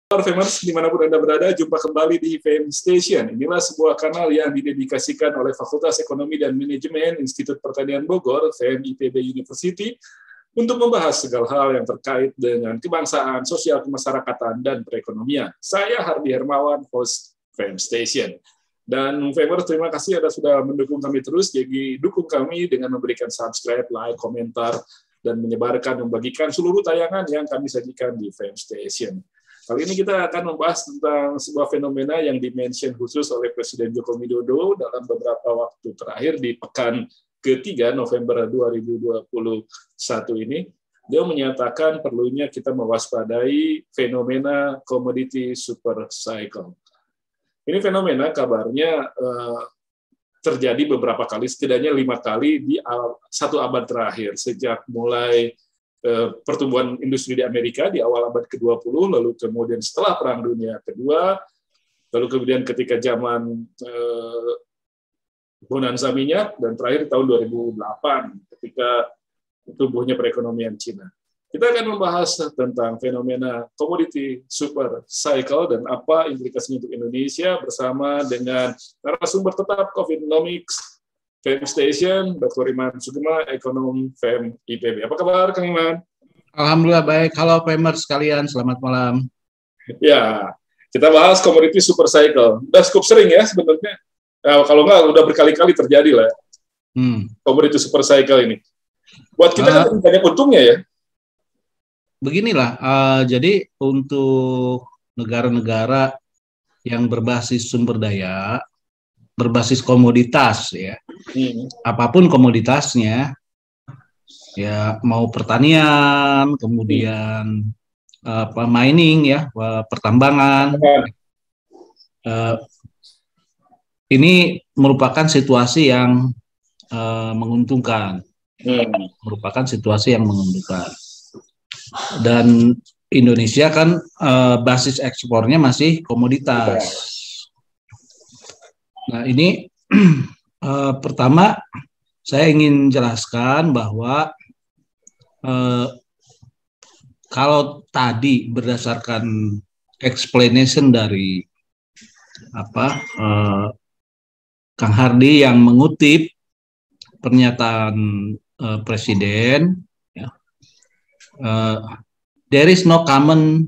Famers, dimanapun Anda berada, jumpa kembali di Fame Station. Inilah sebuah kanal yang didedikasikan oleh Fakultas Ekonomi dan Manajemen Institut Pertanian Bogor, Fame IPB University, untuk membahas segala hal yang terkait dengan kebangsaan, sosial kemasyarakatan, dan perekonomian. Saya Hardi Hermawan, host Fame Station. Dan Famers, terima kasih Anda sudah mendukung kami terus. Jadi dukung kami dengan memberikan subscribe, like, komentar, dan menyebarkan, membagikan seluruh tayangan yang kami sajikan di Fame Station. Kali ini kita akan membahas tentang sebuah fenomena yang dimention khusus oleh Presiden Joko Widodo dalam beberapa waktu terakhir di pekan ketiga November 2021 ini. Dia menyatakan perlunya kita mewaspadai fenomena komoditi super cycle. Ini fenomena kabarnya terjadi beberapa kali, setidaknya 5 kali di satu abad terakhir, sejak mulai pertumbuhan industri di Amerika di awal abad ke-20, lalu kemudian setelah Perang Dunia Kedua, lalu kemudian ketika zaman bonanza minyak, dan terakhir tahun 2008 ketika tumbuhnya perekonomian Cina. Kita akan membahas tentang fenomena komoditi super cycle dan apa implikasinya untuk Indonesia bersama dengan narasumber tetap Covidonomics Fame Station, Dr. Iman Sugeng, ekonom Fame IPB. Apa kabar, Kang Iman? Alhamdulillah baik. Halo Famers sekalian, selamat malam. Ya, kita bahas komoditi super cycle. Udah cukup sering ya sebenarnya. Nah, kalau nggak, udah berkali-kali terjadi lah. Komoditi super cycle ini. Buat kita kan banyak untungnya ya. Beginilah, jadi untuk negara-negara yang berbasis sumber daya, berbasis komoditas ya, apapun komoditasnya, ya mau pertanian, kemudian mining ya, pertambangan, ini merupakan situasi yang menguntungkan, merupakan situasi yang menguntungkan. Dan Indonesia kan basis ekspornya masih komoditas. Nah ini pertama saya ingin jelaskan bahwa kalau tadi berdasarkan explanation dari Kang Hardi yang mengutip pernyataan Presiden, ya, there is no common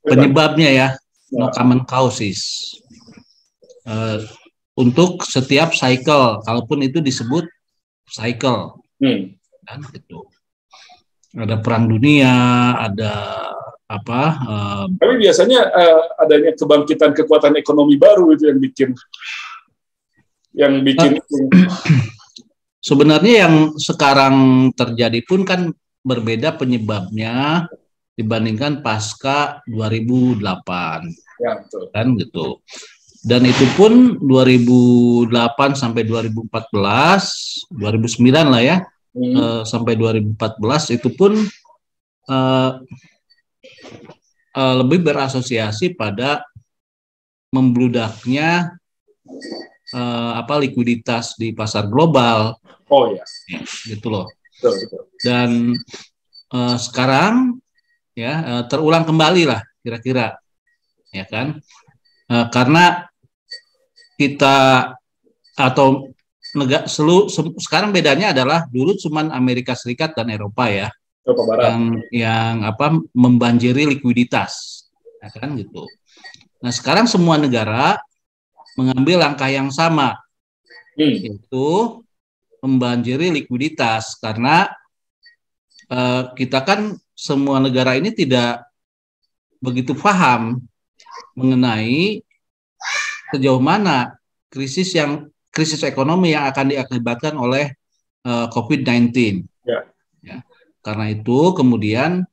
penyebabnya ya, no common causes untuk setiap cycle, kalaupun itu disebut cycle, kan gitu. Ada perang dunia, ada tapi biasanya adanya kebangkitan kekuatan ekonomi baru itu yang bikin sebenarnya yang sekarang terjadi pun kan berbeda penyebabnya dibandingkan pasca 2008. Ya, betul. Kan gitu. Dan itu pun 2008 sampai 2014, 2009 lah ya, sampai 2014 itu pun lebih berasosiasi pada membludaknya likuiditas di pasar global. Oh ya, gitu loh. betul. Dan sekarang ya terulang kembali lah kira-kira, ya kan? Karena kita atau sekarang bedanya adalah dulu cuman Amerika Serikat dan Eropa ya, Eropa Barat yang membanjiri likuiditas, ya kan gitu. Nah sekarang semua negara mengambil langkah yang sama, yaitu membanjiri likuiditas, karena kita kan semua negara ini tidak begitu paham mengenai sejauh mana krisis ekonomi yang akan diakibatkan oleh COVID-19. Ya. Karena itu kemudian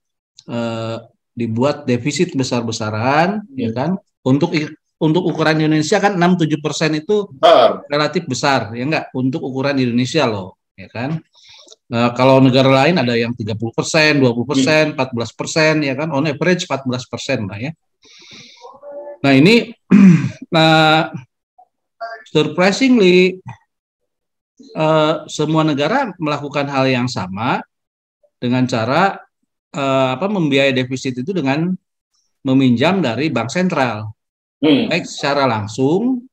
dibuat defisit besar-besaran, ya kan? Untuk ukuran Indonesia kan 6-7% itu relatif besar, ya enggak? Untuk ukuran Indonesia loh, ya kan? Kalau negara lain ada yang 30%, 20%, 14%, ya kan? On average 14% lah ya. Nah ini surprisingly semua negara melakukan hal yang sama dengan cara membiayai defisit itu dengan meminjam dari bank sentral, baik secara langsung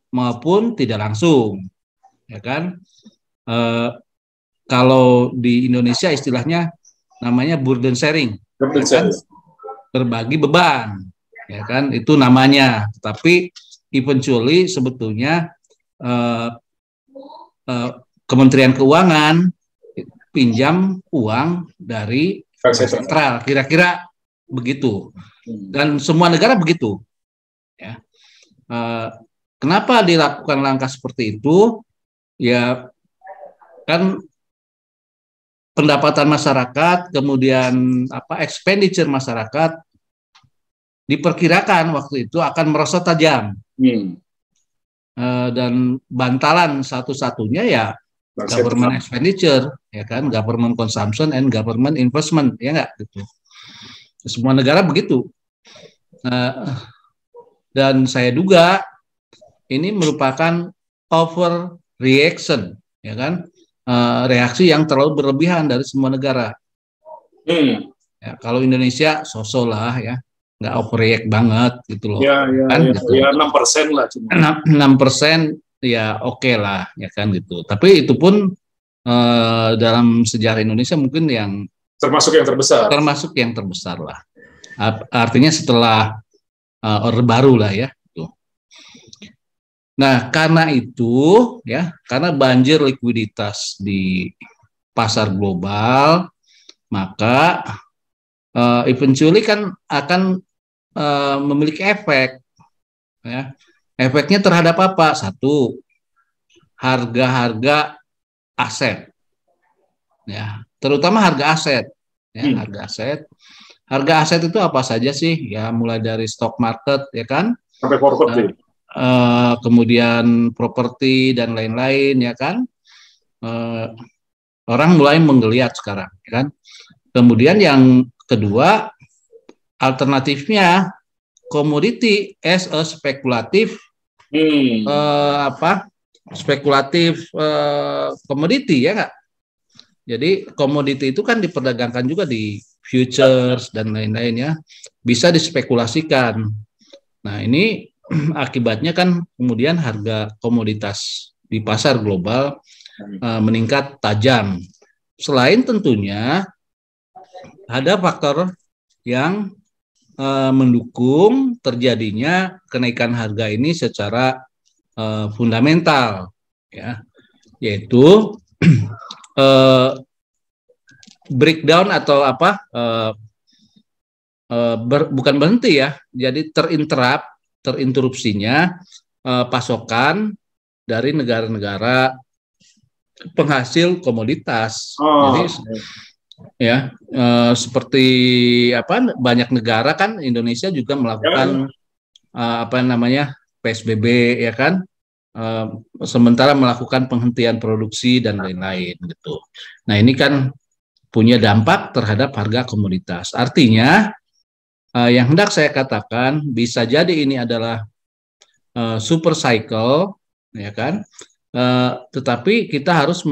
maupun tidak langsung, ya kan? Kalau di Indonesia istilahnya namanya burden sharing, ya kan? Berbagi beban, ya kan? Itu namanya. Tapi eventually sebetulnya Kementerian Keuangan pinjam uang dari bank sentral, kira-kira begitu. Dan semua negara begitu. Ya. Kenapa dilakukan langkah seperti itu? Ya kan pendapatan masyarakat, kemudian expenditure masyarakat diperkirakan waktu itu akan merosot tajam. Dan bantalan satu-satunya ya government expenditure, ya kan, government consumption and government investment, ya enggak gitu. Semua negara begitu. Dan saya duga ini merupakan overreaction, ya kan, reaksi yang terlalu berlebihan dari semua negara. Ya, kalau Indonesia sosok lah ya, nggak overreact banget gitu loh. Kan, gitu. Ya 6% lah cuma. 6% ya oke lah, ya kan gitu. Tapi itu pun dalam sejarah Indonesia mungkin yang termasuk yang terbesar. Termasuk yang terbesar lah. Artinya setelah Orde Baru lah ya. Nah, karena itu ya, karena banjir likuiditas di pasar global, maka eventually kan akan memiliki efek, ya. Efeknya terhadap apa? Satu, harga-harga aset, ya, terutama harga aset, ya, harga aset. Harga aset itu apa saja sih? Ya, mulai dari stock market, ya kan, sampai properti. Kemudian properti dan lain-lain, ya kan. Orang mulai menggeliat sekarang, ya kan. Kemudian yang kedua, alternatifnya komoditi as a spekulatif spekulatif komoditi, ya nggak? Jadi komoditi itu kan diperdagangkan juga di futures dan lain-lainnya, bisa dispekulasikan. Nah, ini akibatnya kan kemudian harga komoditas di pasar global meningkat tajam. Selain tentunya ada faktor yang mendukung terjadinya kenaikan harga ini secara fundamental, ya, yaitu breakdown atau bukan berhenti ya, jadi terinterupsinya pasokan dari negara-negara penghasil komoditas. Jadi ya seperti banyak negara kan, Indonesia juga melakukan PSBB, ya kan, sementara melakukan penghentian produksi dan lain-lain gitu. Nah, ini kan punya dampak terhadap harga komoditas. Artinya yang hendak saya katakan, bisa jadi ini adalah super cycle, ya kan, tetapi kita harus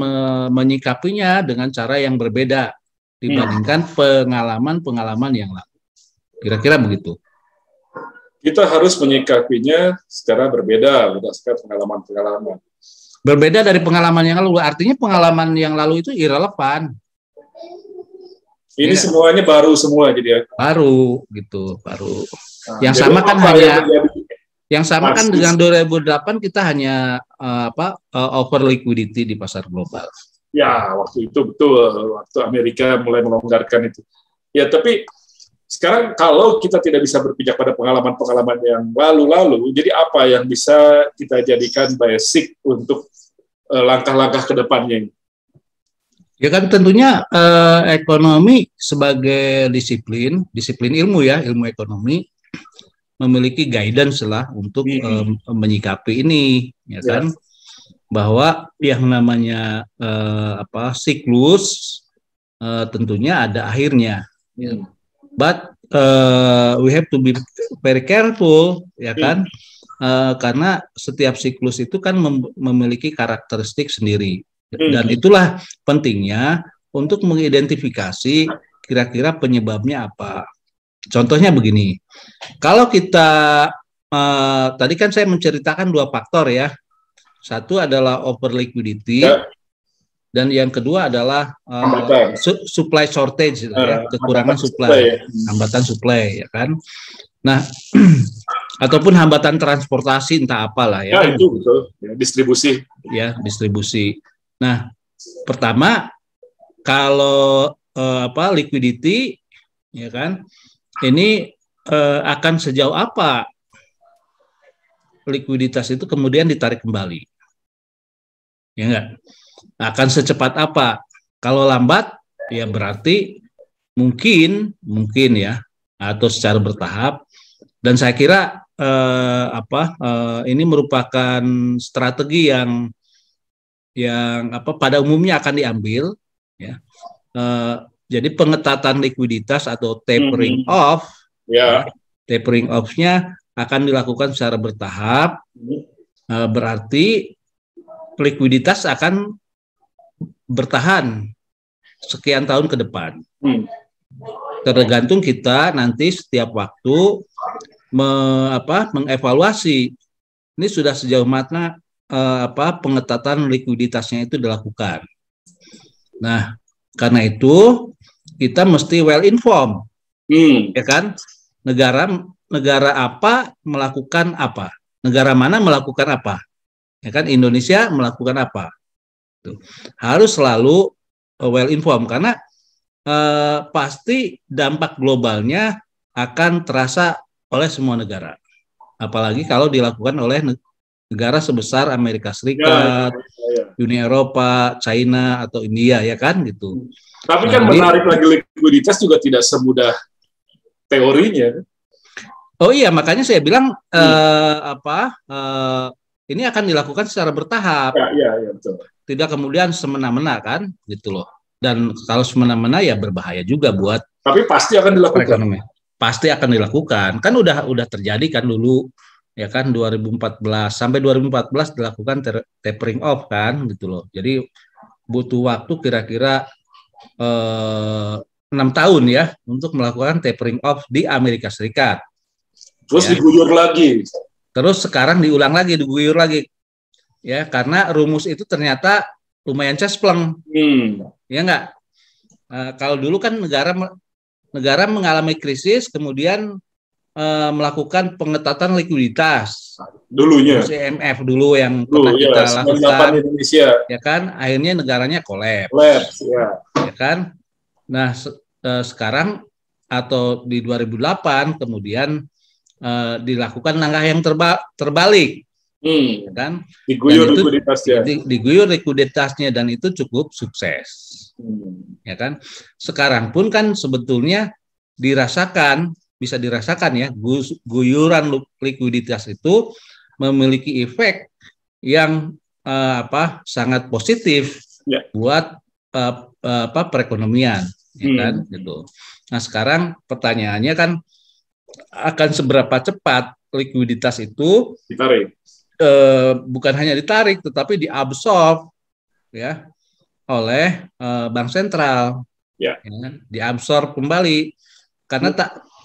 menyikapinya dengan cara yang berbeda dibandingkan pengalaman-pengalaman yang lalu. Kira-kira begitu. Kita harus menyikapinya secara berbeda berdasarkan pengalaman-pengalaman. Berbeda dari pengalaman yang lalu, artinya pengalaman yang lalu itu irrelevan. Ini ya, semuanya baru semua jadi ya. Baru gitu, baru. Nah, yang sama kan yang sama kan dengan 2008 kita hanya over liquidity di pasar global. Ya, waktu itu betul, waktu Amerika mulai melonggarkan itu. Ya, tapi sekarang kalau kita tidak bisa berpijak pada pengalaman-pengalaman yang lalu-lalu, jadi apa yang bisa kita jadikan basic untuk langkah-langkah ke depannya? Ya kan tentunya ekonomi sebagai disiplin ilmu ya, ilmu ekonomi memiliki guidance lah untuk menyikapi ini, ya kan, bahwa yang namanya siklus tentunya ada akhirnya. But we have to be very careful, ya kan, karena setiap siklus itu kan memiliki karakteristik sendiri. Dan itulah pentingnya untuk mengidentifikasi kira-kira penyebabnya apa. Contohnya begini, kalau kita tadi kan saya menceritakan 2 faktor ya. Satu adalah over liquidity, dan yang kedua adalah supply shortage, ya, kekurangan supply, hambatan supply, ya kan. Nah, ataupun hambatan transportasi entah apalah ya. Itu betul, ya, distribusi. Ya, distribusi. Nah, pertama kalau liquidity, ya kan, ini akan sejauh apa likuiditas itu kemudian ditarik kembali, ya enggak? Akan secepat apa? Kalau lambat, ya berarti mungkin ya, atau secara bertahap. Dan saya kira ini merupakan strategi yang pada umumnya akan diambil, ya. Jadi pengetatan likuiditas atau tapering off, tapering off-nya akan dilakukan secara bertahap. Berarti likuiditas akan bertahan sekian tahun ke depan. Tergantung kita nanti setiap waktu mengevaluasi ini sudah sejauh mana pengetatan likuiditasnya itu dilakukan. Nah, karena itu kita mesti well informed, ya kan? Negara apa melakukan apa? Negara mana melakukan apa? Ya kan, Indonesia melakukan apa? Tuh. Harus selalu well informed karena pasti dampak globalnya akan terasa oleh semua negara. Apalagi kalau dilakukan oleh negara sebesar Amerika Serikat, Uni Eropa, China atau India, ya kan gitu. Tapi kan menarik lagi likuiditas juga tidak semudah teorinya. Oh iya, makanya saya bilang ini akan dilakukan secara bertahap. Ya, betul. Tidak kemudian semena-mena kan, gitu loh. Dan kalau semena-mena ya berbahaya juga buat. Tapi pasti akan dilakukan. Pasti akan dilakukan. Kan udah terjadi kan dulu, ya kan 2014 sampai 2014 dilakukan tapering off kan, gitu loh. Jadi butuh waktu kira-kira 6 tahun ya untuk melakukan tapering off di Amerika Serikat. Terus ya. Diguyur lagi. Terus sekarang diulang lagi, diguyur lagi. Ya, karena rumus itu ternyata lumayan cespleng. Ya enggak? Kalau dulu kan negara mengalami krisis, kemudian melakukan pengetatan likuiditas. Dulunya. IMF dulu yang pernah kita lakukan. Indonesia. Ya kan, akhirnya negaranya kolaps. Ya kan? Nah, sekarang atau di 2008 kemudian dilakukan langkah yang terbalik. Ya kan? Diguyur likuiditasnya. Diguyur likuiditasnya dan itu cukup sukses. Ya kan? Sekarang pun kan sebetulnya bisa dirasakan ya, guyuran likuiditas itu memiliki efek yang sangat positif buat perekonomian, ya kan? Gitu. Nah, sekarang pertanyaannya kan akan seberapa cepat likuiditas itu ditarik? Bukan hanya ditarik, tetapi diabsorb ya oleh bank sentral, ya, diabsorb kembali karena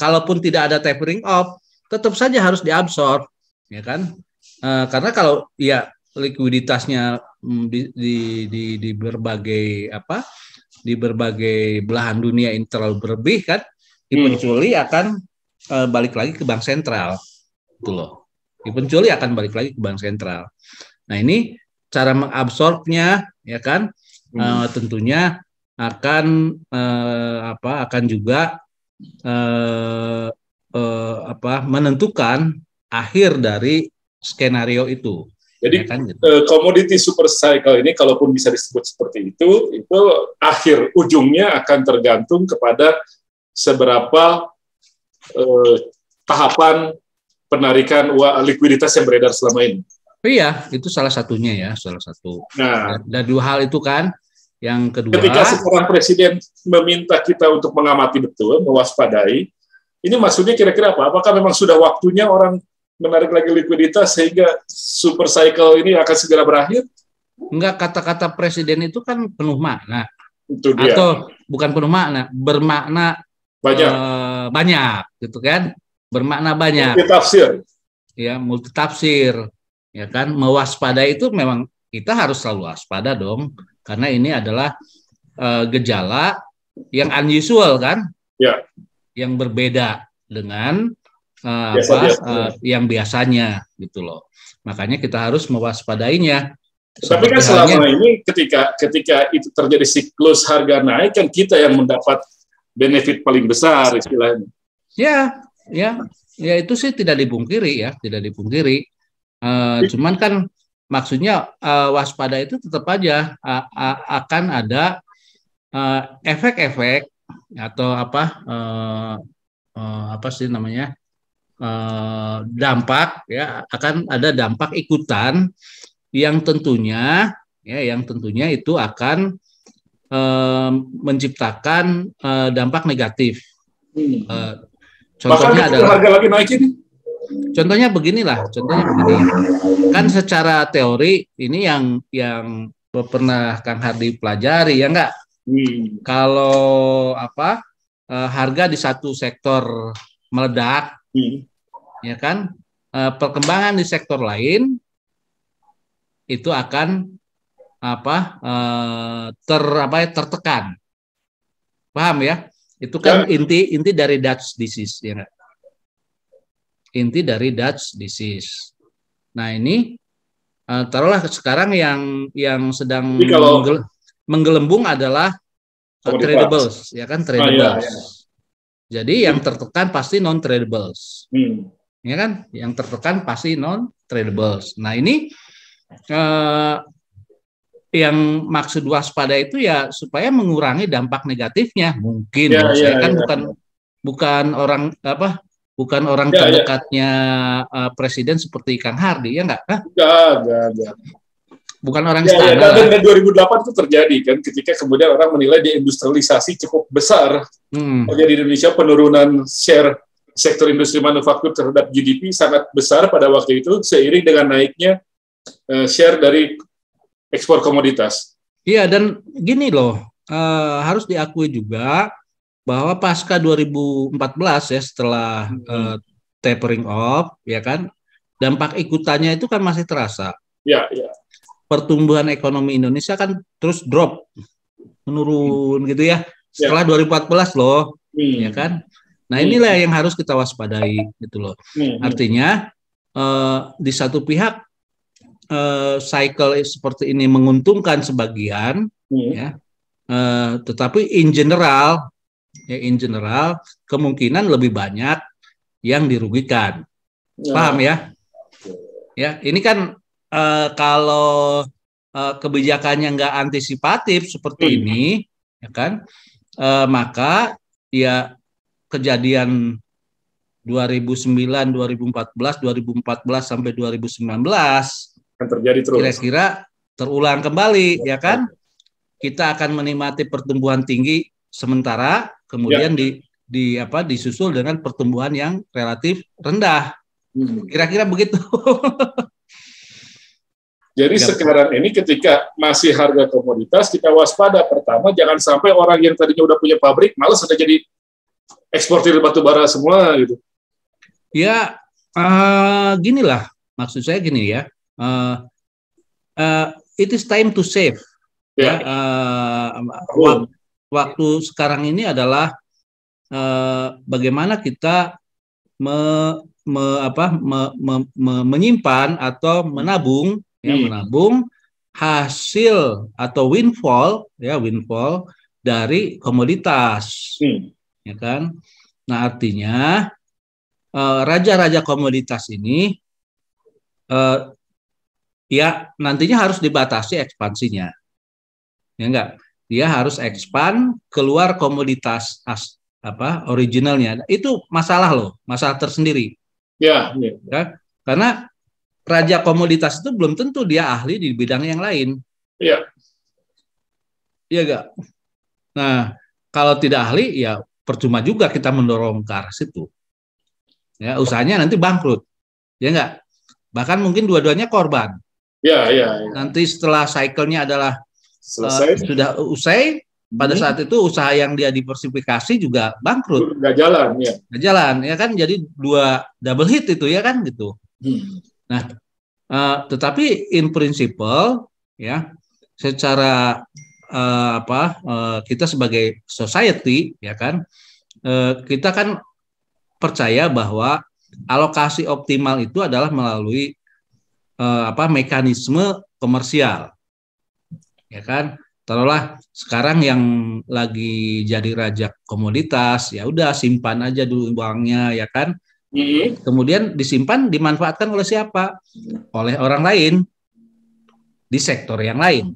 kalaupun tidak ada tapering off, tetap saja harus diabsorb, ya kan? Karena kalau ya likuiditasnya di berbagai di berbagai belahan dunia ini terlalu berlebih kan, eventually akan balik lagi ke bank sentral, itu loh. Eventually akan balik lagi ke bank sentral. Nah, ini cara mengabsorbnya, ya kan? Tentunya akan juga menentukan akhir dari skenario itu. Jadi ya kan, gitu. Commodity super cycle ini kalaupun bisa disebut seperti itu akhir ujungnya akan tergantung kepada seberapa tahapan penarikan likuiditas yang beredar selama ini. Iya, itu salah satunya ya, salah satu. Nah, dan 2 hal itu kan. Yang kedua, ketika seorang presiden meminta kita untuk mengamati betul, mewaspadai, ini maksudnya kira-kira apa? Apakah memang sudah waktunya orang menarik lagi likuiditas sehingga super cycle ini akan segera berakhir? Enggak, kata-kata presiden itu kan penuh makna. Itu dia. Atau bukan penuh makna, bermakna Banyak. Banyak gitu kan, bermakna banyak. Multitafsir. Ya, multitafsir. Ya kan, mewaspadai itu memang kita harus selalu waspada dong, karena ini adalah gejala yang unusual kan, ya, yang berbeda dengan yang biasanya gitu loh. Makanya kita harus mewaspadainya. Tapi kan selama ini ketika itu terjadi siklus harga naik, kan kita yang mendapat benefit paling besar istilahnya. Ya itu sih tidak dipungkiri ya, tidak dipungkiri. Cuman kan maksudnya waspada itu tetap aja akan ada efek-efek atau apa sih namanya, dampak ya, akan ada dampak ikutan yang tentunya itu akan menciptakan dampak negatif. Contohnya adalah harga lagi naik ini. Contohnya begini, kan secara teori ini yang pernah Kang Hardi pelajari ya enggak? Kalau harga di satu sektor meledak, ya kan, perkembangan di sektor lain itu akan tertekan. Paham ya? Itu kan inti dari Dutch disease ya enggak? Inti dari Dutch disease. Nah, ini taruhlah sekarang yang sedang menggelembung adalah tradables, ya kan, tradables. Jadi yang tertekan pasti non tradables. Ya kan? Yang tertekan pasti non tradables. Nah, ini yang maksud waspada itu ya supaya mengurangi dampak negatifnya mungkin. Saya kan bukan orang terdekatnya presiden seperti Kang Hardi ya enggak? Enggak. Bukan orang istana. Dan 2008 itu terjadi kan, ketika kemudian orang menilai deindustrialisasi cukup besar terjadi di Indonesia, penurunan share sektor industri manufaktur terhadap GDP sangat besar pada waktu itu seiring dengan naiknya share dari ekspor komoditas. Iya, dan gini loh, harus diakui juga bahwa pasca 2014 ya, setelah tapering off ya kan, dampak ikutannya itu kan masih terasa. Ya. Pertumbuhan ekonomi Indonesia kan terus drop, menurun gitu ya. Setelah 2014 loh, ya kan. Nah, inilah yang harus kita waspadai gitu loh. Artinya di satu pihak cycle seperti ini menguntungkan sebagian, ya, tetapi in general kemungkinan lebih banyak yang dirugikan. Paham ya? Ya, ini kan kalau kebijakannya nggak antisipatif seperti ini, ya kan, maka ya kejadian 2009, 2014 sampai 2019 akan terjadi terus. Kira-kira terulang kembali, ya kan? Kita akan menikmati pertumbuhan tinggi sementara, kemudian disusul dengan pertumbuhan yang relatif rendah. Kira-kira begitu. Jadi sekarang ini ketika masih harga komoditas, kita waspada. Pertama, jangan sampai orang yang tadinya udah punya pabrik malas sudah jadi eksportir batu bara semua gitu. Ya, ginilah, maksud saya gini ya. It is time to save. Waktu sekarang ini adalah bagaimana kita menyimpan atau menabung hasil atau windfall dari komoditas, ya kan? Nah, artinya raja-raja komoditas ini ya nantinya harus dibatasi ekspansinya, ya enggak? Dia harus expand keluar komoditas originalnya. Itu masalah tersendiri. Ya, karena raja komoditas itu belum tentu dia ahli di bidang yang lain. Iya. Iya enggak? Nah, kalau tidak ahli ya percuma juga kita mendorong ke arah situ. Ya, usahanya nanti bangkrut. ya enggak? Bahkan mungkin dua-duanya korban. Ya, ya, ya. Nanti setelah cycle-nya adalah selesai, sudah usai, pada saat itu usaha yang dia diversifikasi juga bangkrut. Nggak jalan, ya. Nggak jalan, ya kan? Jadi dua double hit itu ya kan gitu. Nah, tetapi in principle ya, secara kita sebagai society ya kan, kita kan percaya bahwa alokasi optimal itu adalah melalui mekanisme komersial, ya kan. Taruhlah sekarang yang lagi jadi raja komoditas, ya udah simpan aja dulu uangnya, ya kan. Kemudian disimpan, dimanfaatkan oleh siapa? Oleh orang lain di sektor yang lain,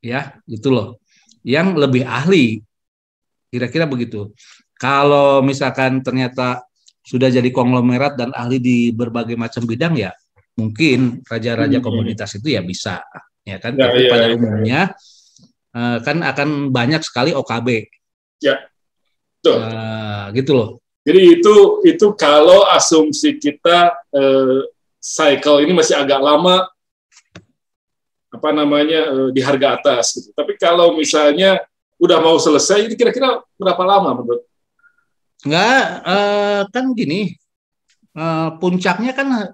ya gitu loh, yang lebih ahli, kira-kira begitu. Kalau misalkan ternyata sudah jadi konglomerat dan ahli di berbagai macam bidang, ya mungkin raja-raja komoditas itu ya bisa, ya kan. Tapi pada umumnya kan akan banyak sekali OKB, ya, betul. Gitu loh. Jadi itu kalau asumsi kita cycle ini masih agak lama, di harga atas gitu. Tapi kalau misalnya udah mau selesai, ini kira-kira berapa lama menurut? Enggak, kan gini, puncaknya kan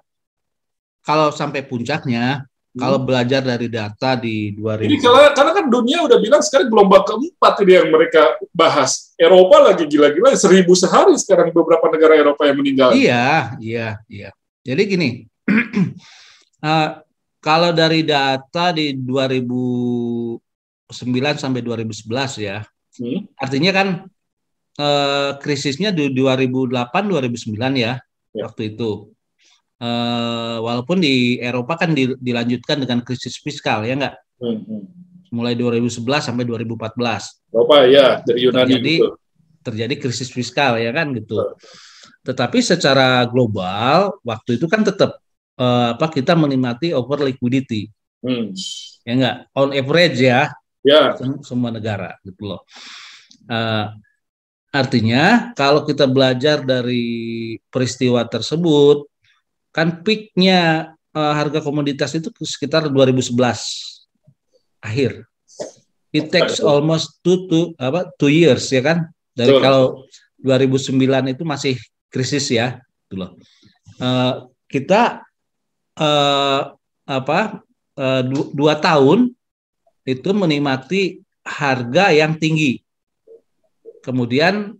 kalau sampai puncaknya, kalau belajar dari data di 2000. Ini karena kan dunia udah bilang sekarang gelombang keempat ini yang mereka bahas. Eropa lagi gila-gila, 1000 sehari sekarang beberapa negara Eropa yang meninggal. Iya. Jadi gini, kalau dari data di 2009 sampai 2011 ya, artinya kan krisisnya di 2008-2009 ya, waktu itu. Walaupun di Eropa kan dilanjutkan dengan krisis fiskal, ya enggak? Mulai 2011 sampai 2014. Eropa ya, dari Yunani terjadi krisis fiskal, ya kan gitu. Tetapi secara global waktu itu kan tetap kita menikmati over liquidity, ya enggak? On average ya. Semua negara gitu loh. Artinya kalau kita belajar dari peristiwa tersebut, kan peaknya harga komoditas itu sekitar 2011 akhir. It takes almost two years, ya kan? Dari kalau 2009 itu masih krisis ya, gitu loh. Kita 2 tahun itu menikmati harga yang tinggi, kemudian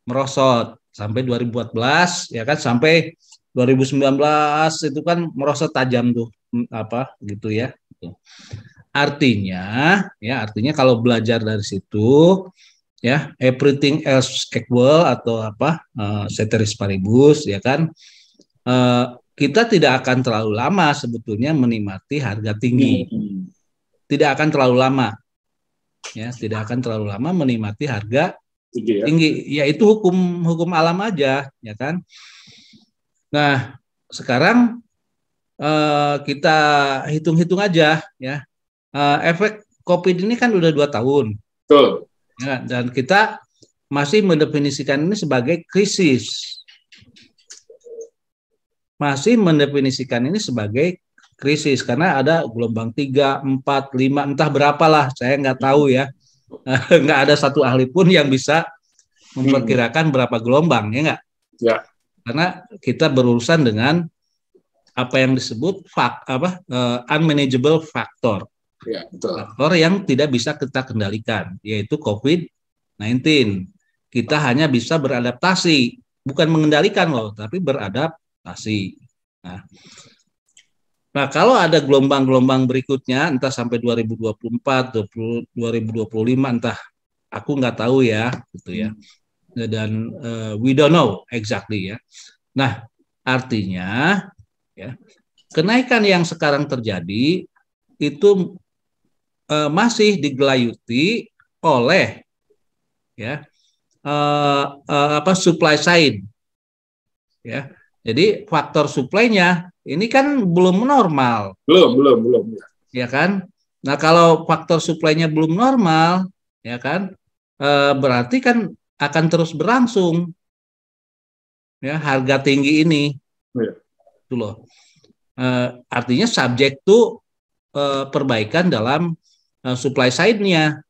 merosot sampai 2014, ya kan, sampai 2019 itu kan merosot tajam tuh, gitu ya. Artinya kalau belajar dari situ, ya, everything else equal atau ceteris paribus, ya kan, kita tidak akan terlalu lama sebetulnya menikmati harga tinggi. Tidak akan terlalu lama, ya, tidak akan terlalu lama menikmati harga tinggi. Ya itu hukum alam aja, ya kan. Nah, sekarang kita hitung-hitung aja ya. Efek COVID ini kan udah 2 tahun. Betul. Ya, dan kita masih mendefinisikan ini sebagai krisis. Karena ada gelombang 3, 4, 5, entah berapalah, saya nggak tahu ya. Nggak ada satu ahli pun yang bisa memperkirakan berapa gelombang, ya nggak? Ya. Karena kita berurusan dengan apa yang disebut unmanageable factor. Ya, betul. Faktor yang tidak bisa kita kendalikan, yaitu COVID-19. Kita hanya bisa beradaptasi, bukan mengendalikan loh, tapi beradaptasi. Nah, kalau ada gelombang-gelombang berikutnya, entah sampai 2024, 2025, entah, aku nggak tahu ya, gitu ya. Dan we don't know exactly ya. Nah, artinya ya, kenaikan yang sekarang terjadi itu masih digelayuti oleh ya supply side, ya. Jadi faktor supply-nya ini kan belum normal. Belum. Ya kan. Nah, kalau faktor supply-nya belum normal, ya kan, berarti kan akan terus berlangsung. ya harga tinggi ini. Ya. Itu loh. Artinya subjek to perbaikan dalam supply side-nya.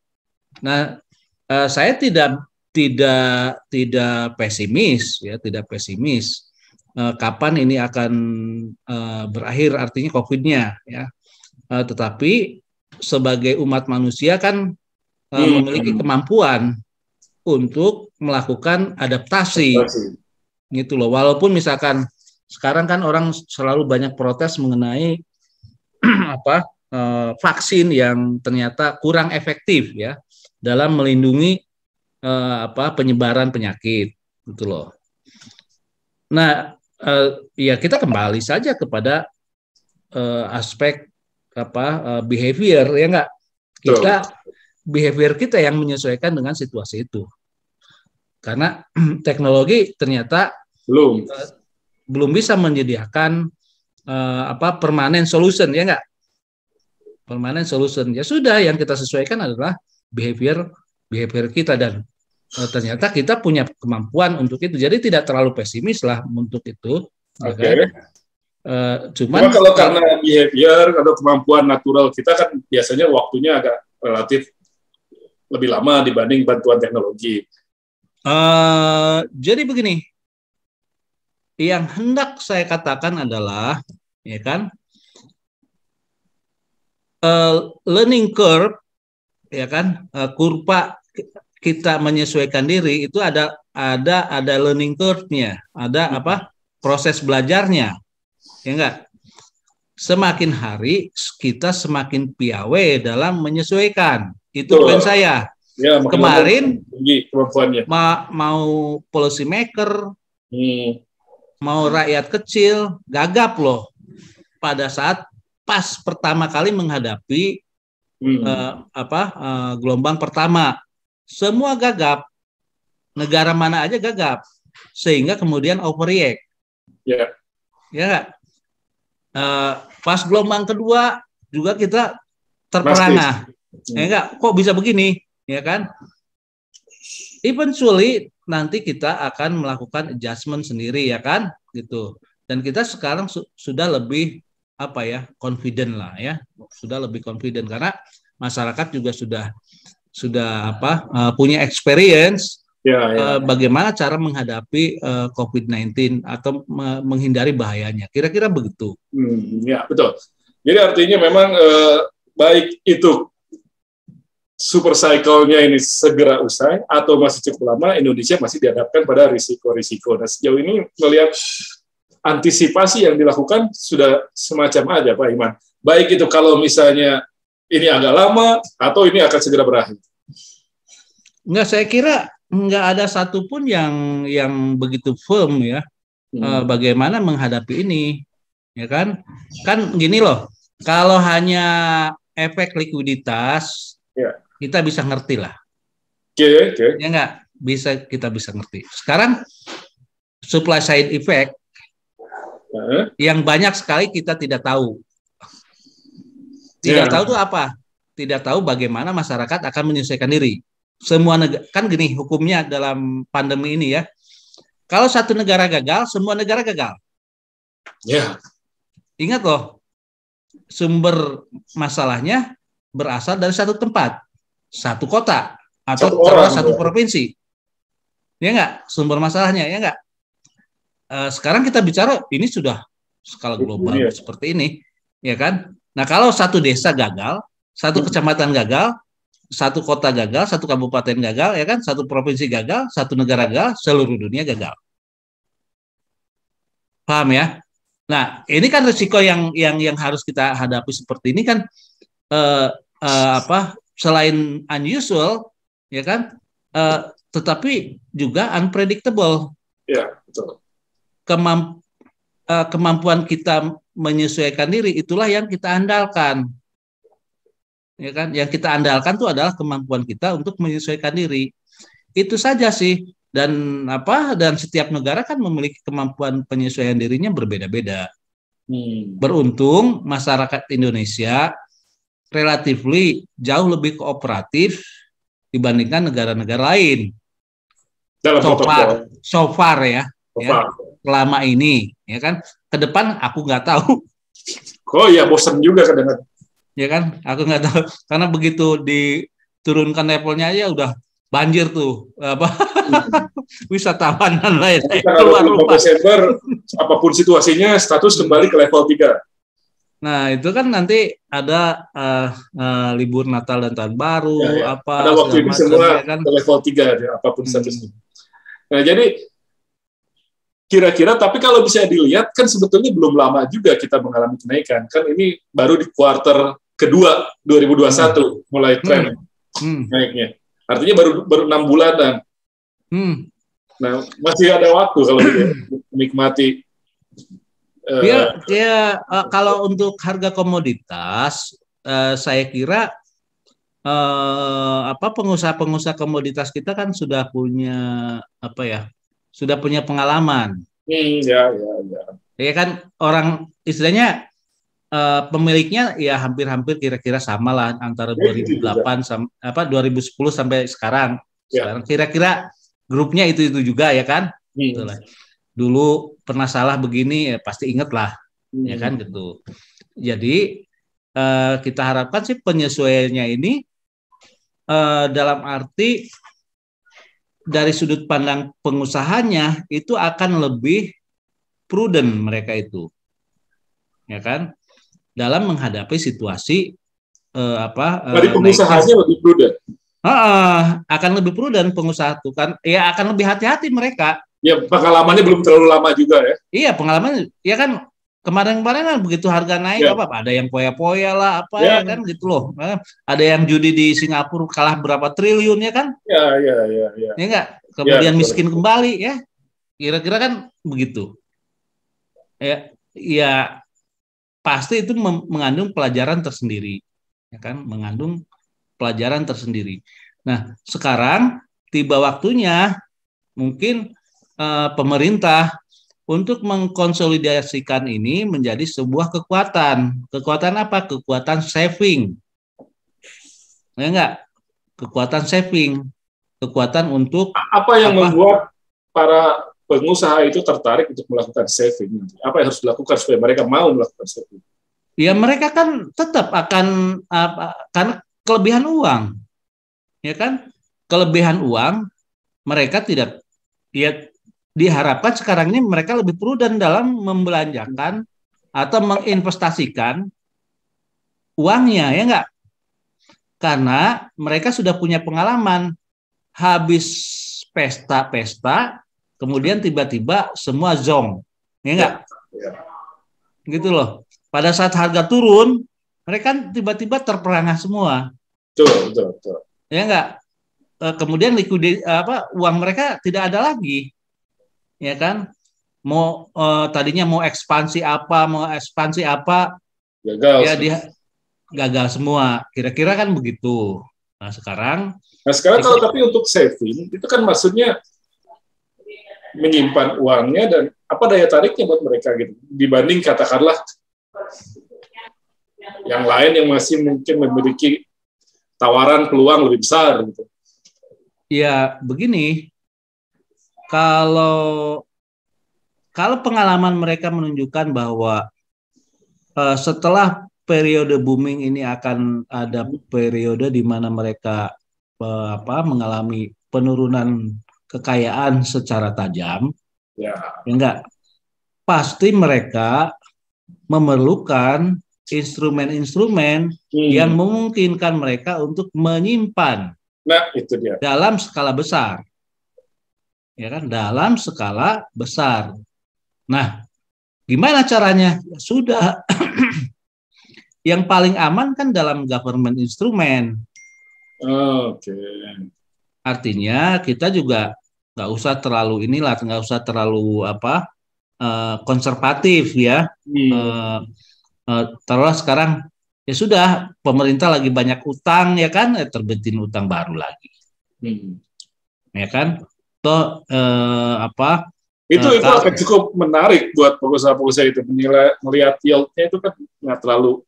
Nah, saya tidak pesimis ya, tidak pesimis kapan ini akan berakhir, artinya COVID-nya ya. Tetapi sebagai umat manusia kan memiliki kemampuan untuk melakukan adaptasi. Gitu loh. Walaupun misalkan sekarang kan orang selalu banyak protes mengenai vaksin yang ternyata kurang efektif ya dalam melindungi penyebaran penyakit, gitu loh. Nah, ya kita kembali saja kepada aspek behavior, ya enggak? Behavior kita yang menyesuaikan dengan situasi itu. Karena teknologi ternyata belum bisa menyediakan permanent solution, ya enggak? Permanent solution. Ya sudah, yang kita sesuaikan adalah behavior kita, dan ternyata kita punya kemampuan untuk itu. Jadi tidak terlalu pesimis lah untuk itu. Oke. Okay. Cuma kalau karena behavior atau kemampuan natural kita kan biasanya waktunya agak relatif lebih lama dibanding bantuan teknologi. Jadi begini, yang hendak saya katakan adalah, ya kan, learning curve, ya kan, kurva kita menyesuaikan diri itu ada learning curve-nya, ada proses belajarnya, ya enggak. Semakin hari kita semakin piawai dalam menyesuaikan. Itu poin saya. Ya, kemarin kemampuannya. Mau policy maker, mau rakyat kecil, gagap loh pada saat pas pertama kali menghadapi gelombang pertama. Semua gagap, negara mana aja gagap, sehingga kemudian overreact. Ya. Ya nggak? Pas gelombang kedua juga kita terperangah. Ya enggak, kok bisa begini, ya kan? Eventually nanti kita akan melakukan adjustment sendiri, ya kan, gitu. Dan kita sekarang sudah lebih confident lah, ya, sudah lebih confident karena masyarakat juga sudah punya experience bagaimana cara menghadapi COVID-19 atau menghindari bahayanya. Kira-kira begitu. Ya, betul. Jadi artinya memang baik itu super cycle-nya ini segera usai atau masih cukup lama, Indonesia masih dihadapkan pada risiko-risiko. Nah, sejauh ini melihat antisipasi yang dilakukan sudah semacam aja, Pak Iman. Baik itu kalau misalnya ini agak lama atau ini akan segera berakhir. Enggak, saya kira enggak ada satupun yang begitu firm ya bagaimana menghadapi ini, ya kan? Kan gini loh, kalau hanya efek likuiditas, kita bisa ngerti lah. Oke. Ya enggak, kita bisa ngerti. Sekarang supply side effect yang banyak sekali kita tidak tahu. Tidak tahu itu apa? Tidak tahu bagaimana masyarakat akan menyesuaikan diri. Semua negara, kan gini hukumnya dalam pandemi ini ya. Kalau satu negara gagal, semua negara gagal. Ya. Ingat loh, sumber masalahnya berasal dari satu tempat, satu kota, atau satu provinsi. Ya enggak? Sumber masalahnya, ya enggak? Sekarang kita bicara ini sudah skala global seperti ini, ya kan? Nah, kalau satu desa gagal, satu kecamatan gagal, satu kota gagal, satu kabupaten gagal, ya kan? Satu provinsi gagal, satu negara gagal, seluruh dunia gagal. Paham ya? Nah, ini kan risiko yang harus kita hadapi seperti ini kan selain unusual, ya kan? Tetapi juga unpredictable. Ya, betul. Kemampuan kita menyesuaikan diri itulah yang kita andalkan, ya kan? Yang kita andalkan itu adalah kemampuan kita untuk menyesuaikan diri. Itu saja sih. Dan setiap negara kan memiliki kemampuan penyesuaian dirinya berbeda-beda. Beruntung masyarakat Indonesia relatifly jauh lebih kooperatif dibandingkan negara-negara lain. Dalam so far ya. selama ini, ya kan? Ke depan aku nggak tahu. Oh ya, bosan juga kadang-kadang. Ya kan, aku nggak tahu karena begitu diturunkan levelnya aja udah banjir tuh apa wisatawan dan lain keluar rumah. Desember, apapun situasinya, status kembali ke level 3. Nah, itu kan nanti ada libur Natal dan Tahun Baru, apa ada waktu ini semua kan? ke level 3, ya, apapun statusnya. Nah, jadi kira-kira, tapi kalau bisa dilihat, kan sebetulnya belum lama juga kita mengalami kenaikan. Kan ini baru di kuarter kedua 2021 mulai tren naiknya. Artinya baru 6 bulanan. Nah, masih ada waktu kalau menikmati. Kalau untuk harga komoditas, saya kira pengusaha-pengusaha komoditas kita kan sudah punya sudah punya pengalaman. Ya kan orang istilahnya pemiliknya ya hampir-hampir kira-kira sama lah antara 2008 2010 sampai sekarang. Sekarang kira-kira grupnya itu juga ya kan. Dulu pernah salah begini ya pasti inget lah, ya kan gitu. Jadi kita harapkan sih penyesuaiannya ini dalam arti dari sudut pandang pengusahanya itu akan lebih prudent mereka itu, ya kan, dalam menghadapi situasi dari pengusahanya lebih prudent. Akan lebih prudent pengusaha itu kan, ya akan lebih hati-hati mereka. Ya, pengalamannya belum terlalu lama juga ya. Iya, pengalaman ya kan kemarin-kemarin kan begitu harga naik ada yang poya-poya lah ya kan gitu loh. Ada yang judi di Singapura kalah berapa triliun ya kan? Ya. Ya enggak? Kemudian miskin kembali ya. Kira-kira kan begitu. Ya pasti itu mengandung pelajaran tersendiri. Ya kan? Mengandung pelajaran tersendiri. Nah, sekarang tiba waktunya mungkin pemerintah untuk mengkonsolidasikan ini menjadi sebuah kekuatan. Kekuatan apa? Kekuatan saving. Ya enggak? Kekuatan saving. Kekuatan untuk apa yang membuat para pengusaha itu tertarik untuk melakukan saving? Apa yang harus dilakukan supaya mereka mau melakukan saving? Ya mereka kan tetap akan karena kelebihan uang. Ya kan? Kelebihan uang mereka tidak diharapkan sekarang ini mereka lebih prudent dalam membelanjakan atau menginvestasikan uangnya, ya enggak? Karena mereka sudah punya pengalaman habis pesta-pesta, kemudian tiba-tiba semua zong, ya enggak? Gitu loh. Pada saat harga turun, mereka tiba-tiba terperangah semua. Betul. Ya enggak? Kemudian uang mereka tidak ada lagi. Ya kan, tadinya mau ekspansi apa gagal, ya dia gagal semua, kira-kira kan begitu. Nah sekarang kalau tapi untuk saving itu kan maksudnya menyimpan uangnya dan apa daya tariknya buat mereka gitu dibanding katakanlah yang lain yang masih mungkin memiliki tawaran peluang lebih besar gitu. Ya begini. Kalau pengalaman mereka menunjukkan bahwa setelah periode booming ini akan ada periode di mana mereka mengalami penurunan kekayaan secara tajam, ya enggak, pasti mereka memerlukan instrumen-instrumen yang memungkinkan mereka untuk menyimpan itu dia. Dalam skala besar. Ya kan, dalam skala besar. Nah, gimana caranya? Sudah. Yang paling aman kan dalam government instrumen. Oke. Artinya kita juga nggak usah terlalu konservatif ya. Terus sekarang ya sudah, pemerintah lagi banyak utang ya kan, terbitin utang baru lagi. Ya kan? Itu akan cukup menarik buat pengusaha-pengusaha itu melihat yield-nya itu kan nggak terlalu.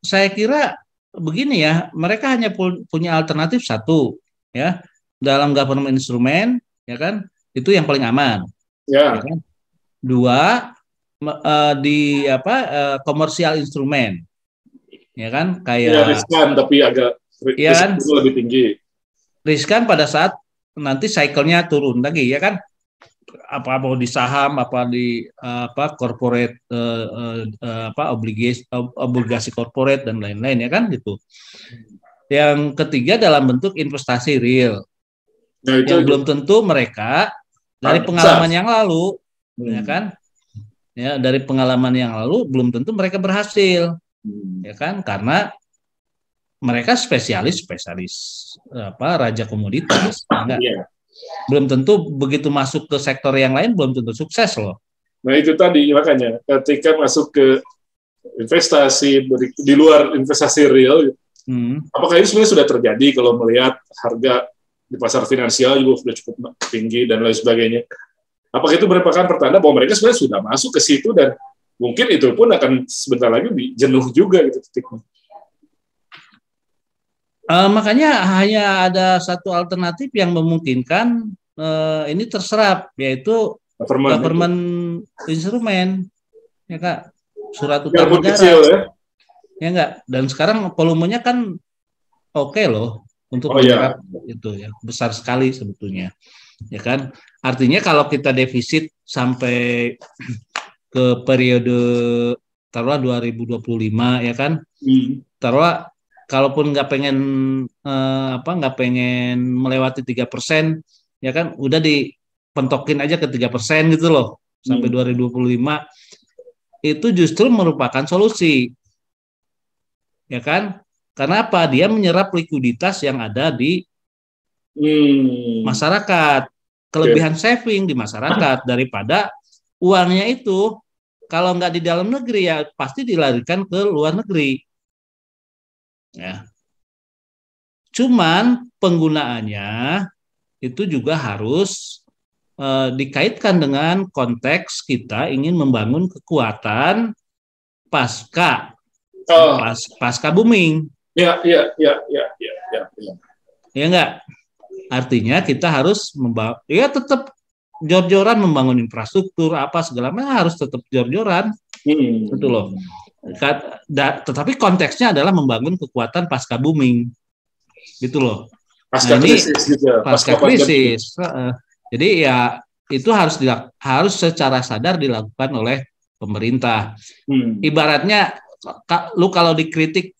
Saya kira begini ya, mereka hanya punya alternatif satu ya dalam government instrumen ya kan, Itu yang paling aman. Ya. Ya kan? Dua, di komersial instrumen, ya kan, Ya kayak riskan tapi agak ya kan, risiko lebih tinggi. riskan pada saat nanti cycle-nya turun lagi, ya kan, apa mau di saham, apa di corporate, obligasi corporate dan lain-lain, ya kan, gitu. Yang ketiga dalam bentuk investasi real, Nah, itu yang belum tentu mereka dari pengalaman yang lalu, ya kan, ya dari pengalaman yang lalu belum tentu mereka berhasil, ya kan, karena mereka spesialis raja komoditas, enggak. Iya. Belum tentu begitu masuk ke sektor yang lain belum tentu sukses loh. Nah itu tadi makanya ketika masuk ke investasi di luar investasi real, apakah ini sebenarnya sudah terjadi kalau melihat harga di pasar finansial juga sudah cukup tinggi dan lain sebagainya? Apakah itu merupakan pertanda bahwa mereka sebenarnya sudah masuk ke situ dan mungkin itu pun akan sebentar lagi jenuh juga gitu titiknya? Makanya hanya ada satu alternatif yang memungkinkan ini terserap, yaitu government instrumen, ya Kak, surat utang negara. Kecil, ya? Ya enggak. Dan sekarang volumenya kan oke loh untuk menyerap itu ya, besar sekali sebetulnya, ya kan. Artinya kalau kita defisit sampai ke periode taruhlah 2025, ya kan, taruhlah kalaupun nggak pengen melewati 3%, ya kan, udah dipentokin aja ke 3% gitu loh sampai 2025, itu justru merupakan solusi, ya kan, karena apa? Dia menyerap likuiditas yang ada di masyarakat, kelebihan saving di masyarakat, daripada uangnya itu kalau nggak di dalam negeri ya pasti dilarikan ke luar negeri. Ya. Cuman penggunaannya itu juga harus dikaitkan dengan konteks kita ingin membangun kekuatan pasca booming. Ya. Ya enggak. Artinya kita harus tetap jor-joran membangun infrastruktur apa segala macam, harus tetap jor-joran. Gitu loh. Tetapi konteksnya adalah membangun kekuatan pasca booming, gitu loh. Pasca krisis juga. Pasca krisis. Jadi ya itu harus secara sadar dilakukan oleh pemerintah. Ibaratnya lu kalau dikritik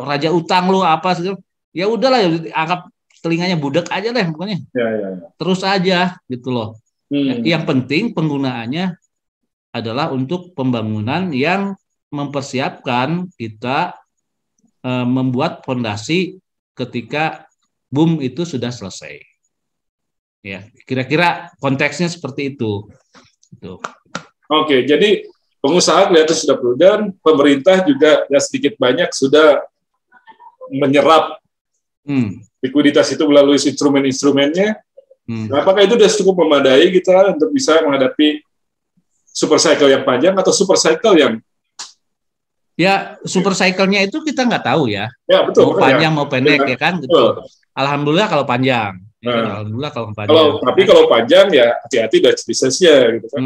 raja utang lu apa sih, ya udahlah, anggap telinganya budak aja deh pokoknya. Ya. Terus aja gitu loh. Yang penting penggunaannya adalah untuk pembangunan yang mempersiapkan kita membuat fondasi ketika boom itu sudah selesai. Ya, kira-kira konteksnya seperti itu. Oke, jadi pengusaha kelihatan sudah prudent, pemerintah juga ya sedikit banyak sudah menyerap likuiditas itu melalui instrumen-instrumennya. Apakah itu sudah cukup memadai kita untuk bisa menghadapi super cycle yang panjang atau super cycle yang super cycle-nya itu kita nggak tahu ya. Ya betul. Mau panjang mau pendek ya kan gitu. Alhamdulillah kalau panjang. Alhamdulillah kalau panjang. Tapi kalau panjang ya hati-hati Dutch disease-nya gitu kan.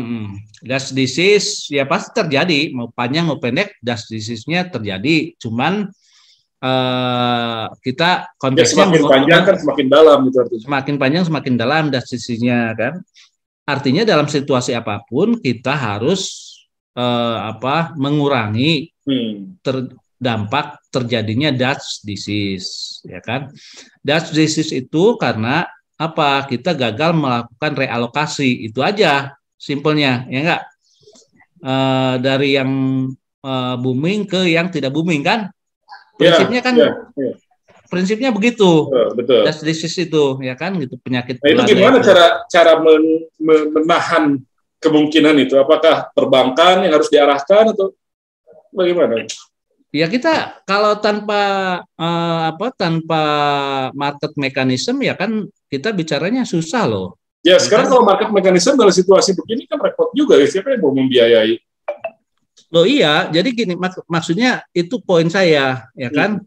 Dutch disease ya pasti terjadi, mau panjang mau pendek Dutch disease-nya terjadi. Cuman kita konteksnya semakin panjang kan semakin dalam gitu artinya. Semakin panjang semakin dalam Dutch disease-nya kan. Artinya dalam situasi apapun kita harus mengurangi dampak terjadinya Dutch disease, ya kan. Dutch disease itu karena apa? Kita gagal melakukan realokasi, itu aja simpelnya, ya enggak. Dari yang booming ke yang tidak booming kan. Prinsipnya prinsipnya begitu. Betul. Dutch disease itu, ya kan, gitu, penyakit. Nah, itu gimana cara menahan kemungkinan itu? Apakah perbankan yang harus diarahkan atau bagaimana? Ya kita kalau tanpa market mechanism ya kan kita bicaranya susah loh. Ya sekarang kalau market mechanism dalam situasi begini kan repot juga, siapa yang mau membiayai? Loh iya, jadi gini maksudnya itu poin saya, ya kan.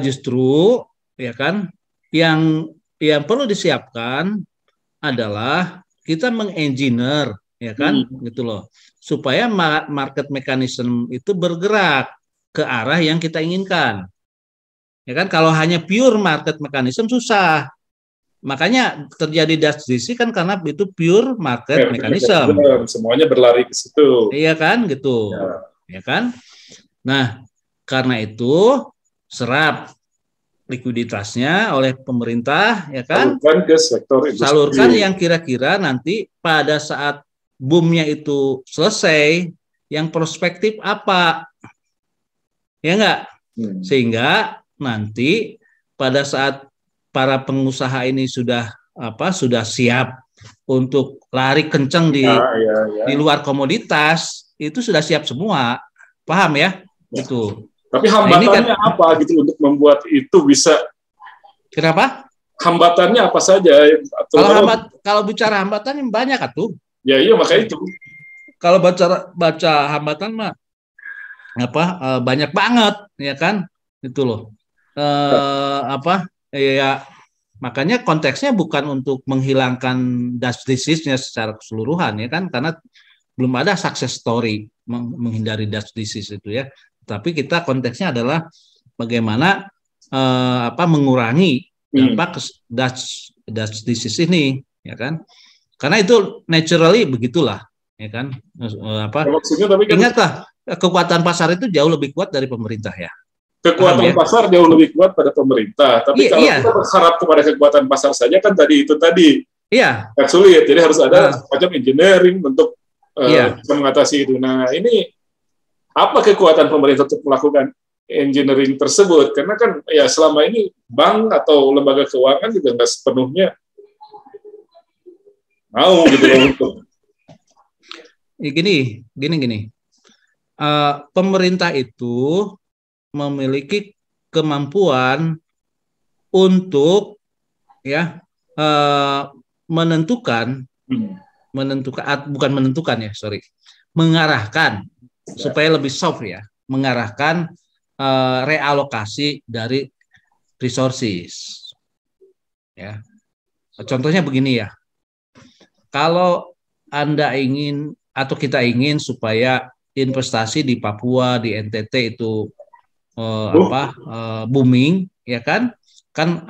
Justru ya kan yang perlu disiapkan adalah kita mengengineer, ya kan, gitu loh, supaya market mechanism itu bergerak ke arah yang kita inginkan. Ya kan, kalau hanya pure market mechanism susah. Makanya terjadi Dutch DC kan karena itu pure market mechanism. Semuanya berlari ke situ. Iya kan, gitu. Ya kan? Nah, karena itu serap likuiditasnya oleh pemerintah, ya kan? Salurkan ke sektor industri. Salurkan yang kira-kira nanti pada saat boomnya itu selesai, yang prospektif apa? Ya enggak? Sehingga nanti pada saat para pengusaha ini sudah siap untuk lari kenceng di luar komoditas, itu sudah siap semua. Paham ya? Itu. Tapi hambatannya apa gitu untuk membuat itu bisa? Kenapa? Hambatannya apa saja? Kalau bicara hambatan yang banyak atuh. Ya iya makanya itu. Kalau baca hambatan mah banyak banget, ya kan? Itu loh. Ya makanya konteksnya bukan untuk menghilangkan Dutch disease-nya secara keseluruhan, ya kan? Karena belum ada success story menghindari Dutch disease itu, ya. Tapi kita konteksnya adalah bagaimana mengurangi dampak Dutch disease ini, ya kan? Karena itu naturally begitulah, ya kan? Ingatlah, kekuatan pasar itu jauh lebih kuat dari pemerintah, ya. Kekuatan pasar jauh lebih kuat pada pemerintah. Tapi kalau kita berharap kepada kekuatan pasar saja kan tadi kan sulit. Jadi harus ada macam engineering untuk mengatasi itu. Nah ini apa kekuatan pemerintah untuk melakukan engineering tersebut? Karena kan ya selama ini bank atau lembaga keuangan juga nggak sepenuhnya mau gitu loh untuk. Gini. Pemerintah itu memiliki kemampuan untuk mengarahkan supaya lebih soft, ya, mengarahkan realokasi dari resources, ya. Contohnya begini, ya, kalau Anda ingin atau kita ingin supaya investasi di Papua, di NTT itu booming, ya kan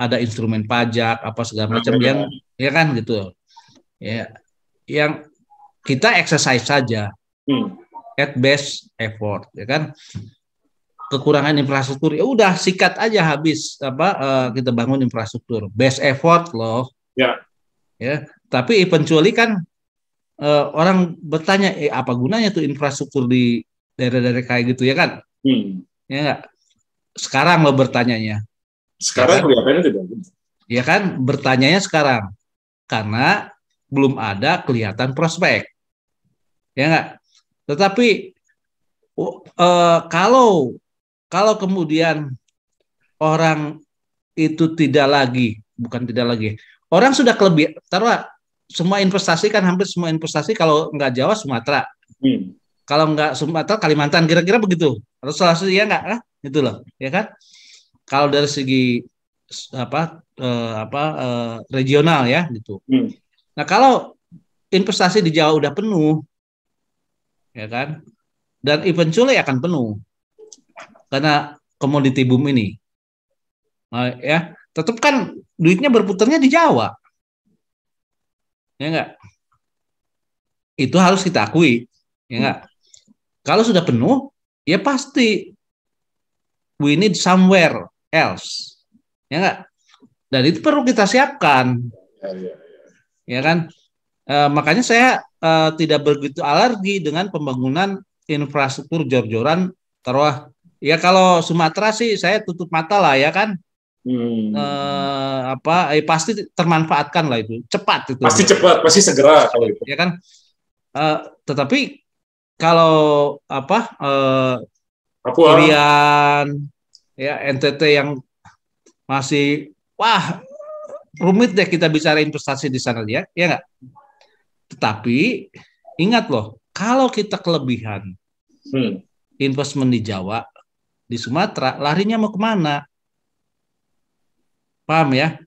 ada instrumen pajak apa segala macam yang, ya kan, gitu, ya, yang kita exercise saja at best effort, ya kan. Kekurangan infrastruktur, ya udah sikat aja habis kita bangun infrastruktur best effort loh, ya. Tapi eventually kan orang bertanya, apa gunanya tuh infrastruktur di daerah-daerah kayak gitu, ya kan? Ya enggak? Sekarang lo bertanyanya. Sekarang kelihatannya tidak. Ya kan, bertanyanya sekarang karena belum ada kelihatan prospek, ya enggak. Tetapi kalau kemudian orang itu bukan tidak lagi, orang sudah kelebihan, taruhlah semua investasi kan, hampir semua investasi kalau nggak Jawa Sumatera, kalau nggak Sumatera Kalimantan, kira-kira begitu, atau Sulawesi, ya nggak, gitu loh, ya kan. Kalau dari segi regional, ya, gitu. Nah kalau investasi di Jawa udah penuh, ya kan, dan eventually akan penuh karena komoditi boom ini, ya, tetap kan duitnya berputarnya di Jawa, ya enggak. Itu harus kita akui, ya enggak. Kalau sudah penuh, ya pasti we need somewhere else, ya enggak. Dan itu perlu kita siapkan, ya kan. Makanya saya tidak begitu alergi dengan pembangunan infrastruktur jor-joran. Taruh, ya kalau Sumatera sih saya tutup mata lah, ya kan. Pasti termanfaatkan lah itu, cepat itu. Pasti cepat, pasti segera kalau itu. Ya kan. Tetapi kalau Irian, ya, NTT yang masih rumit deh kita bicara investasi di sana, ya nggak. Tetapi ingat loh, kalau kita kelebihan investment di Jawa, di Sumatera, larinya mau kemana? Paham, ya?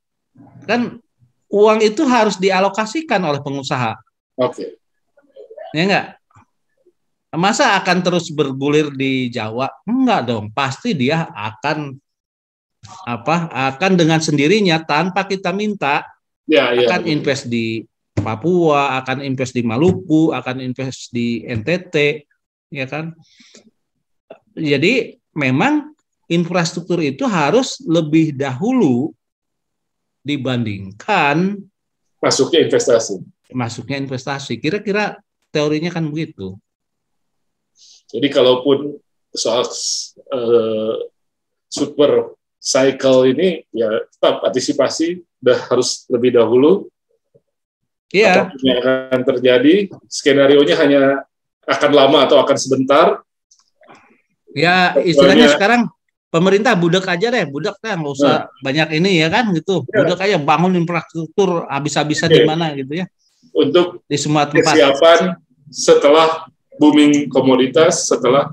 Kan uang itu harus dialokasikan oleh pengusaha. Oke. Ya enggak? Masa akan terus bergulir di Jawa? Enggak dong, pasti dia akan dengan sendirinya tanpa kita minta akan invest di Papua, akan invest di Maluku, akan invest di NTT, ya kan? Jadi memang infrastruktur itu harus lebih dahulu dibandingkan masuknya investasi. Kira-kira teorinya kan begitu. Jadi kalaupun soal super cycle ini ya tetap antisipasi harus lebih dahulu. Iya. Apapun yang akan terjadi, skenario-nya hanya akan lama atau akan sebentar. Ya istilahnya sekarang pemerintah budak aja deh, budak kan nggak usah banyak ini ya kan gitu. Budak aja bangun infrastruktur habis-habisan di mana gitu ya. Untuk di semua tempat. Kesiapan setelah booming komoditas, setelah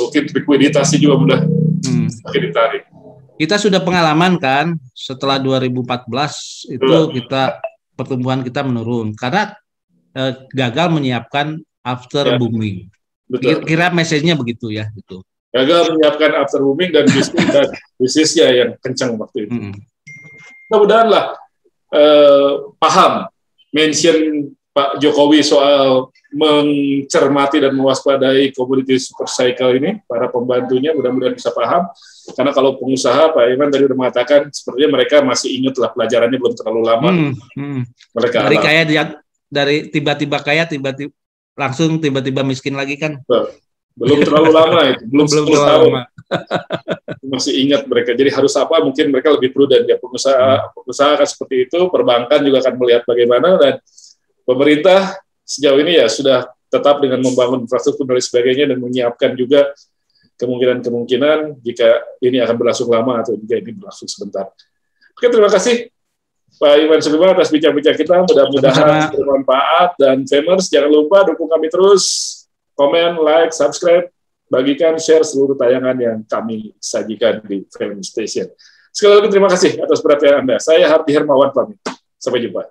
mungkin likuiditasnya juga mudah ditarik. Kita sudah pengalaman kan setelah 2014 itu pertumbuhan kita menurun karena gagal menyiapkan after booming. Betul. Kira message-nya begitu ya gitu. Gagal menyiapkan after booming dan bisnisnya yang kencang waktu itu. Mudah-mudahan lah paham mention Pak Jokowi soal mencermati dan mewaspadai komoditi super cycle ini, para pembantunya mudah-mudahan bisa paham, karena kalau pengusaha, Pak Iman tadi sudah mengatakan, sepertinya mereka masih ingat lah, pelajarannya belum terlalu lama. Mereka dari tiba-tiba kaya, tiba-tiba miskin lagi kan. Belum terlalu lama itu, belum 10 tahun. Masih ingat mereka, jadi harus apa, mungkin mereka lebih prudent ya, pengusaha akan seperti itu, perbankan juga akan melihat bagaimana, dan pemerintah sejauh ini ya sudah tetap dengan membangun infrastruktur dan sebagainya dan menyiapkan juga kemungkinan-kemungkinan jika ini akan berlangsung lama atau jika ini berlangsung sebentar. Oke, terima kasih Pak Iwan Suleiman atas bincang-bincang kita. Mudah-mudahan bermanfaat, dan Famers jangan lupa dukung kami terus, komen, like, subscribe, bagikan, share seluruh tayangan yang kami sajikan di Film Station. Sekali lagi terima kasih atas perhatian Anda. Saya Hardi Hermawan pamit. Sampai jumpa.